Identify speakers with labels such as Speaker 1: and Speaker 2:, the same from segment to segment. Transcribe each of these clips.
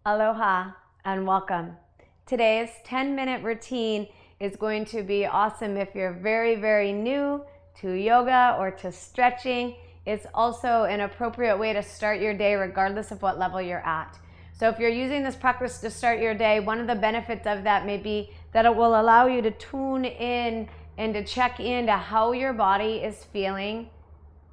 Speaker 1: Aloha and welcome. Today's 10-minute routine is going to be awesome if you're very new to yoga or to stretching. It's also an appropriate way to start your day regardless of what level you're at. So if you're using this practice to start your day, one of the benefits of that may be that it will allow you to tune in and to check into how your body is feeling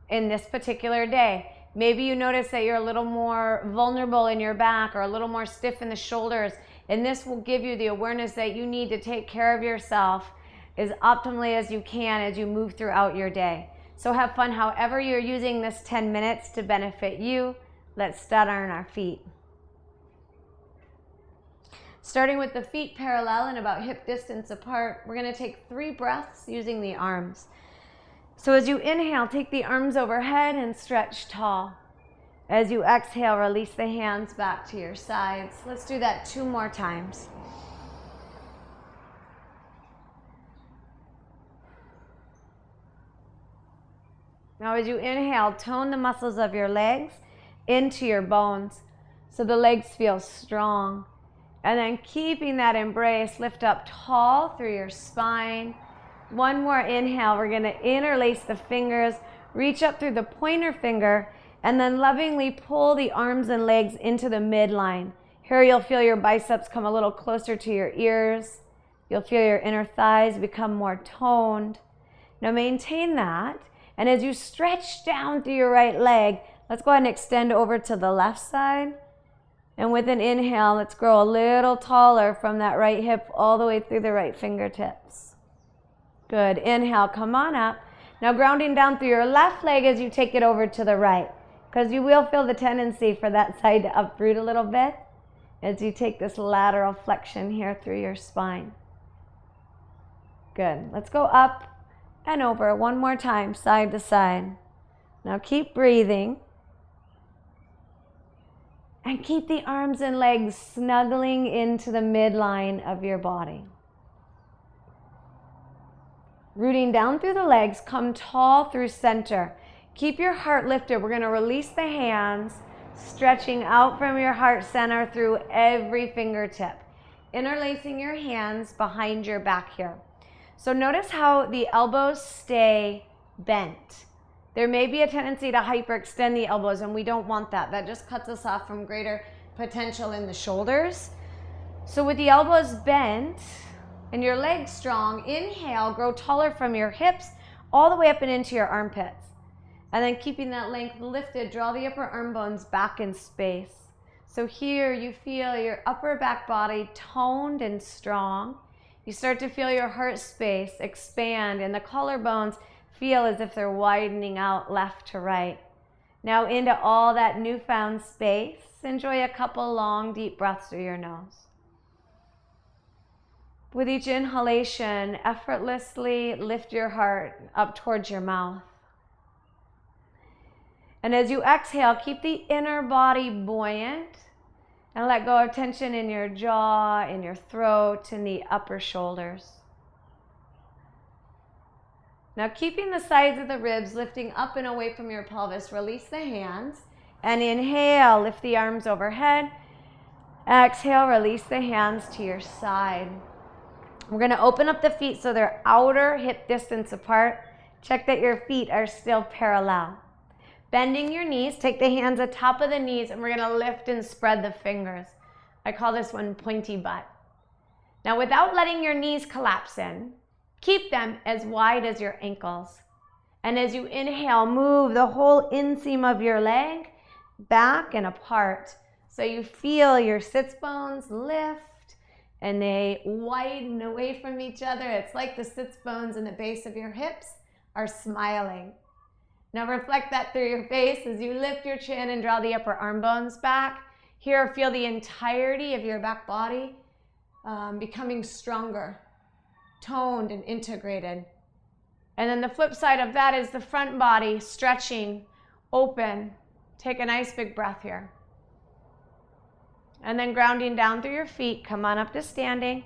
Speaker 1: in this particular day. Maybe you notice that you're a little more vulnerable in your back or a little more stiff in the shoulders, and this will give you the awareness that you need to take care of yourself as optimally as you can as you move throughout your day. So have fun however you're using this 10 minutes to benefit you. Let's start on our feet. Starting with the feet parallel and about hip distance apart, we're going to take 3 breaths using the arms. So as you inhale, take the arms overhead and stretch tall. As you exhale, release the hands back to your sides. Let's do that 2 more times. Now as you inhale, tone the muscles of your legs into your bones so the legs feel strong. And then keeping that embrace, lift up tall through your spine. One more inhale, we're going to interlace the fingers, reach up through the pointer finger, and then lovingly pull the arms and legs into the midline. Here you'll feel your biceps come a little closer to your ears. You'll feel your inner thighs become more toned. Now maintain that, and as you stretch down through your right leg, let's go ahead and extend over to the left side. And with an inhale, let's grow a little taller from that right hip all the way through the right fingertips. Good. Inhale, come on up. Now grounding down through your left leg as you take it over to the right, because you will feel the tendency for that side to uproot a little bit as you take this lateral flexion here through your spine. Good. Let's go up and over one more time, side to side. Now keep breathing. And keep the arms and legs snuggling into the midline of your body. Rooting down through the legs, come tall through center. Keep your heart lifted. We're going to release the hands, stretching out from your heart center through every fingertip. Interlacing your hands behind your back here. So notice how the elbows stay bent. There may be a tendency to hyperextend the elbows, and we don't want that. That just cuts us off from greater potential in the shoulders. So with the elbows bent and your legs strong, inhale, grow taller from your hips all the way up and into your armpits. And then keeping that length lifted, draw the upper arm bones back in space. So here you feel your upper back body toned and strong. You start to feel your heart space expand and the collarbones feel as if they're widening out left to right. Now into all that newfound space, enjoy a couple long, deep breaths through your nose. With each inhalation, effortlessly lift your heart up towards your mouth. And as you exhale, keep the inner body buoyant and let go of tension in your jaw, in your throat, in the upper shoulders. Now keeping the sides of the ribs lifting up and away from your pelvis, release the hands and inhale, lift the arms overhead. Exhale, release the hands to your side. We're going to open up the feet so they're outer hip distance apart. Check that your feet are still parallel. Bending your knees, take the hands atop of the knees and we're going to lift and spread the fingers. I call this one pointy butt. Now without letting your knees collapse in, keep them as wide as your ankles. And as you inhale, move the whole inseam of your leg back and apart. So you feel your sits bones lift and they widen away from each other. It's like the sits bones and the base of your hips are smiling. Now reflect that through your face as you lift your chin and draw the upper arm bones back. Here, feel the entirety of your back body becoming stronger, toned and integrated. And then the flip side of that is the front body stretching, open. Take a nice big breath here. And then grounding down through your feet, come on up to standing.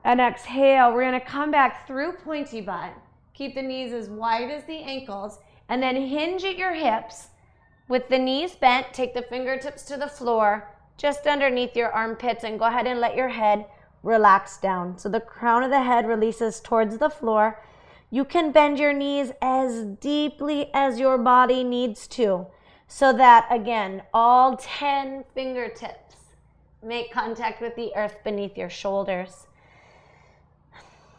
Speaker 1: And exhale, we're going to come back through pointy butt. Keep the knees as wide as the ankles, and then hinge at your hips With the knees bent, take the fingertips to the floor, just underneath your armpits, and go ahead and let your head relax down. So the crown of the head releases towards the floor. You can bend your knees as deeply as your body needs to, so that, again, all 10 fingertips make contact with the earth beneath your shoulders.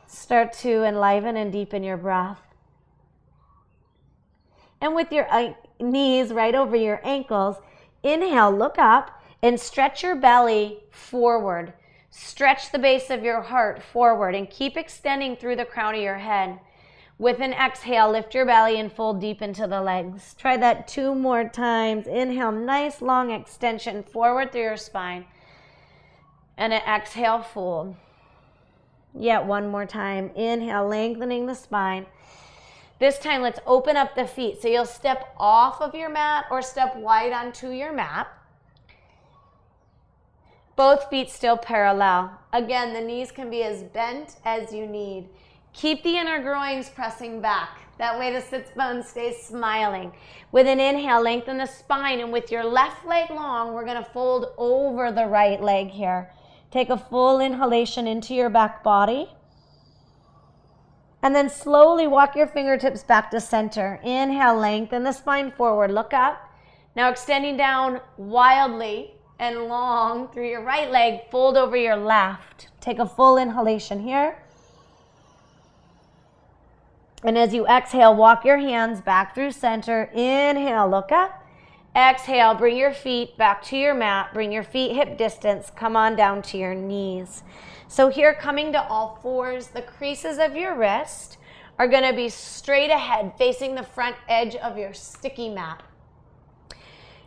Speaker 1: Start to enliven and deepen your breath. And with your knees right over your ankles, inhale, look up, and stretch your belly forward. Stretch the base of your heart forward and keep extending through the crown of your head. With an exhale, lift your belly and fold deep into the legs. Try that 2 more times. Inhale, nice long extension forward through your spine. And an exhale, fold. Yet 1 more time. Inhale, lengthening the spine. This time, let's open up the feet. So you'll step off of your mat or step wide onto your mat. Both feet still parallel. Again, the knees can be as bent as you need. Keep the inner groins pressing back. That way the sits bone stays smiling. With an inhale, lengthen the spine, and with your left leg long, we're going to fold over the right leg here. Take a full inhalation into your back body. And then slowly walk your fingertips back to center. Inhale, lengthen the spine forward. Look up. Now extending down wildly and long through your right leg, fold over your left. Take a full inhalation here. And as you exhale, walk your hands back through center. Inhale, look up. Exhale, bring your feet back to your mat. Bring your feet hip distance. Come on down to your knees. So here, coming to all fours, the creases of your wrist are going to be straight ahead, facing the front edge of your sticky mat.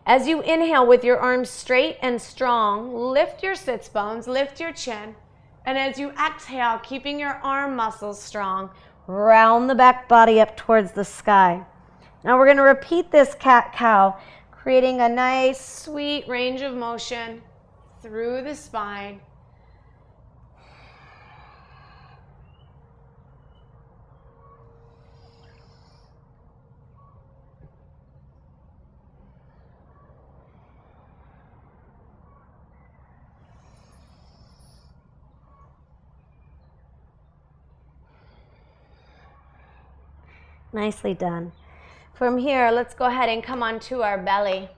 Speaker 1: As you inhale with your arms straight and strong, lift your sits bones, lift your chin. And as you exhale, keeping your arm muscles strong, round the back body up towards the sky. Now we're going to repeat this cat-cow, creating a nice, sweet range of motion through the spine. Nicely done. From here, let's go ahead and come onto our belly.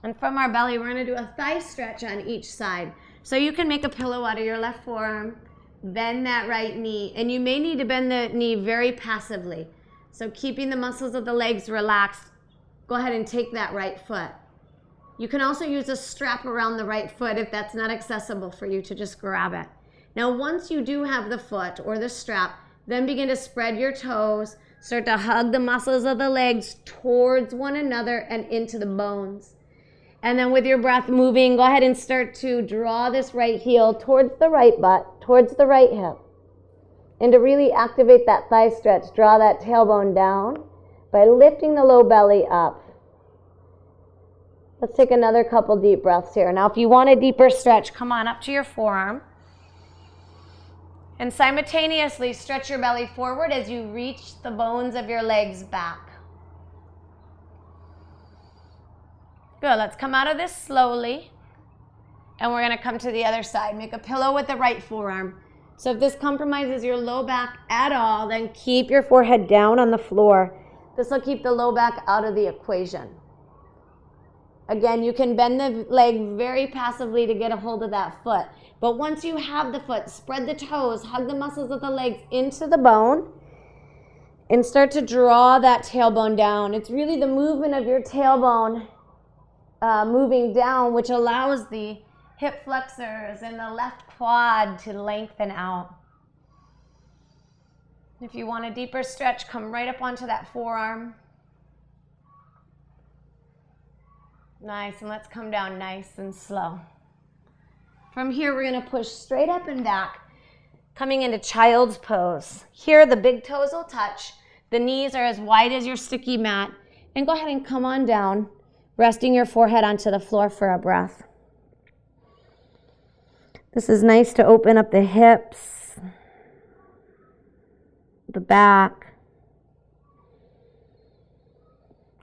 Speaker 1: And from our belly, we're going to do a thigh stretch on each side. So you can make a pillow out of your left forearm, bend that right knee, and you may need to bend the knee very passively. So keeping the muscles of the legs relaxed, go ahead and take that right foot. You can also use a strap around the right foot if that's not accessible for you to just grab it. Now, once you do have the foot or the strap, then begin to spread your toes. Start to hug the muscles of the legs towards one another and into the bones. And then with your breath moving, go ahead and start to draw this right heel towards the right butt, towards the right hip. And to really activate that thigh stretch, draw that tailbone down by lifting the low belly up. Let's take another couple deep breaths here. Now, if you want a deeper stretch, come on up to your forearm. And simultaneously stretch your belly forward as you reach the bones of your legs back. Good, let's come out of this slowly. And we're going to come to the other side. Make a pillow with the right forearm. So if this compromises your low back at all, then keep your forehead down on the floor. This will keep the low back out of the equation. Again, you can bend the leg very passively to get a hold of that foot. But once you have the foot, spread the toes, hug the muscles of the legs into the bone, and start to draw that tailbone down. It's really the movement of your tailbone moving down, which allows the hip flexors and the left quad to lengthen out. If you want a deeper stretch, come right up onto that forearm. Nice, and let's come down nice and slow. From here, we're going to push straight up and back, coming into child's pose. Here, the big toes will touch. The knees are as wide as your sticky mat. And go ahead and come on down, resting your forehead onto the floor for a breath. This is nice to open up the hips, the back,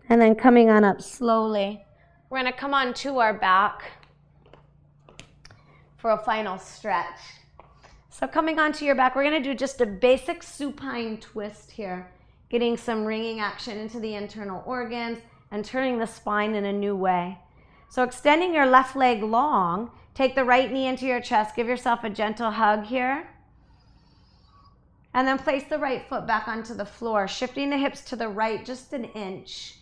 Speaker 1: and then coming on up slowly. We're going to come on to our back. for a final stretch. So coming onto your back, we're gonna do just a basic supine twist here, getting some ringing action into the internal organs and turning the spine in a new way. So extending your left leg long, take the right knee into your chest, give yourself a gentle hug here. And then place the right foot back onto the floor, shifting the hips to the right just an inch.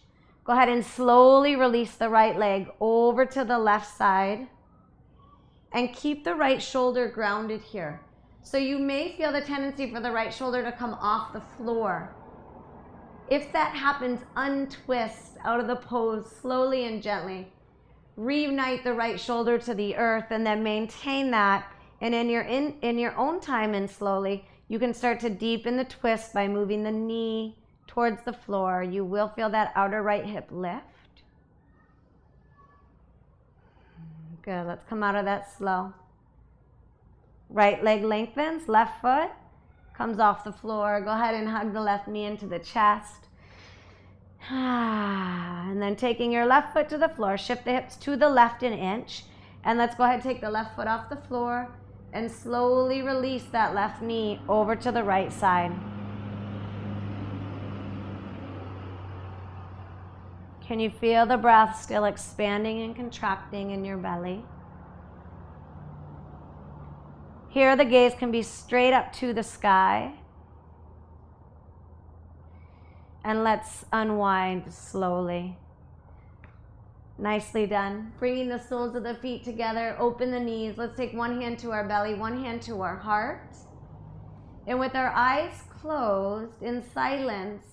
Speaker 1: Go ahead and slowly release the right leg over to the left side. And keep the right shoulder grounded here. So you may feel the tendency for the right shoulder to come off the floor. If that happens, untwist out of the pose slowly and gently. Reunite the right shoulder to the earth and then maintain that. And in your own time and slowly, you can start to deepen the twist by moving the knee towards the floor. You will feel that outer right hip lift. Good, let's come out of that slow. Right leg lengthens, left foot comes off the floor. Go ahead and hug the left knee into the chest. And then taking your left foot to the floor, shift the hips to the left an inch. And let's go ahead and take the left foot off the floor and slowly release that left knee over to the right side. Can you feel the breath still expanding and contracting in your belly? Here the gaze can be straight up to the sky. And let's unwind slowly. Nicely done. Bringing the soles of the feet together, open the knees. Let's take one hand to our belly, one hand to our heart. And with our eyes closed, in silence,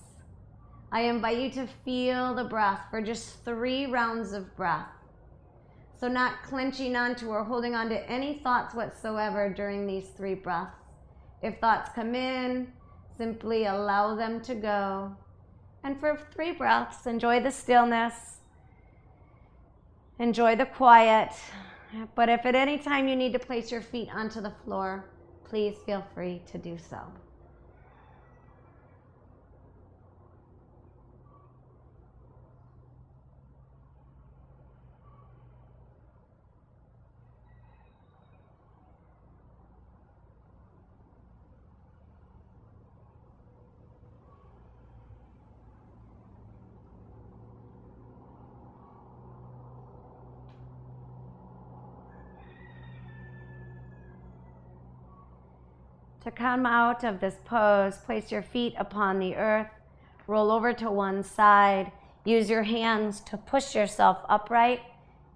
Speaker 1: I invite you to feel the breath for just 3 rounds of breath. So not clenching onto or holding on to any thoughts whatsoever during these 3 breaths. If thoughts come in, simply allow them to go. And for 3 breaths, enjoy the stillness. Enjoy the quiet. But if at any time you need to place your feet onto the floor, please feel free to do so. To come out of this pose, place your feet upon the earth, roll over to one side, use your hands to push yourself upright,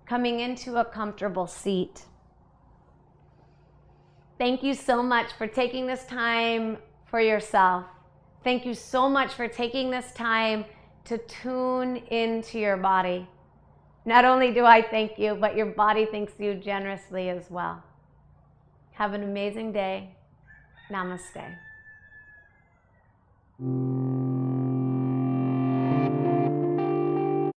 Speaker 1: coming into a comfortable seat. Thank you so much for taking this time for yourself. Thank you so much for taking this time to tune into your body. Not only do I thank you, but your body thanks you generously as well. Have an amazing day. Namaste.